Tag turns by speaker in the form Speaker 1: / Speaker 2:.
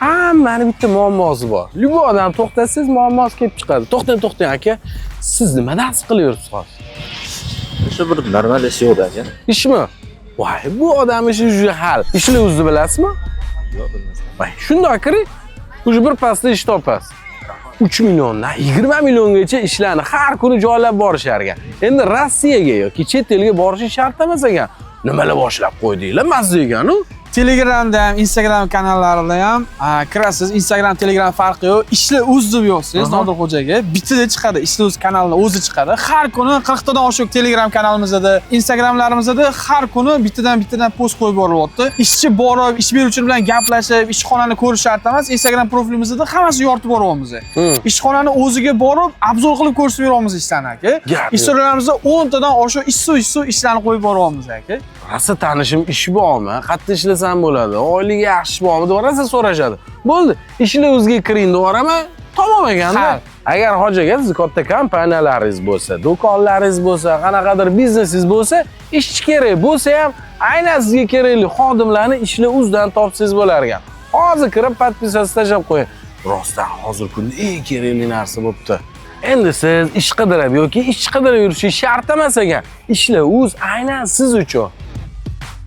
Speaker 1: Hammani bitta muammosi bor. Любой odam to'xtasangiz muammosi kelib chiqadi. To'xtang aka. Siz nimadan his qilyapsiz hozir?
Speaker 2: Shu bir normal ish yo'q aka.
Speaker 1: Ishmi? Voy, bu odam ishi juda hal. Ishni o'zi bilasizmi?
Speaker 2: Yo'q, bilmasam.
Speaker 1: Voy, shundoq kiring. O'sha bir pasda ish topasiz. 3 milliondan 20 milliongacha ishlarni har kuni joylab borishar ekan. Endi Rossiyaga yoki chet elga borish shart emas ekan. Nimalar boshlab qo'ydinglar, mazza ekan-ku.
Speaker 3: Telegramda ham, Instagram kanallarida ham kirasiz. Instagram, Telegram farqi yo'q. Ishlar o'z deb yozsangiz Nodirxo'jaga bitta chiqadi. Ishlar o'z kanalini o'zi chiqadi. Har kuni 40 tadan oshiq Telegram kanalimizda, Instagramlarimizda har kuni bittadan post qo'yib borilyapti. Ishchi borib, ish beruvchi bilan gaplashib, ishxonani ko'rish shart emas. Instagram profilimizda hammasi yoritib boryapmiz. Ishxonani o'ziga borib, obzor qilib ko'rsatib beryapmiz ishlarni aka. Ishchilarimizda 10 tadan oshiq ishsiz ishlarni qo'yib boryapmiz aka.
Speaker 1: Rosa tanishim ish bormi? Qayerda ishlasam bo'ladi? Oyligi yaxshi bormi? deb rosa so'rashadi. Bo'ldi, ishlar o'ziga kiring deb yuboraman. Tamom ekanda. Agar hoji aka siz katta kompaniyalaringiz bo'lsa, do'konlaringiz bo'lsa, qanaqadir biznesingiz bo'lsa, ishchi kerak bo'lsa ham, aynan sizga kerakli xodimlarni ishlar o'zidan topsangiz bo'lar ekan. Hozir kirib podpisatsiya tashlab qo'ying. Rostdan hozir kunda eng kerakli narsa bo'pti. Endi siz ish qidirib yoki ish qidirib yurishingiz shart emas ekan. Ishlar o'z aynan siz uchun.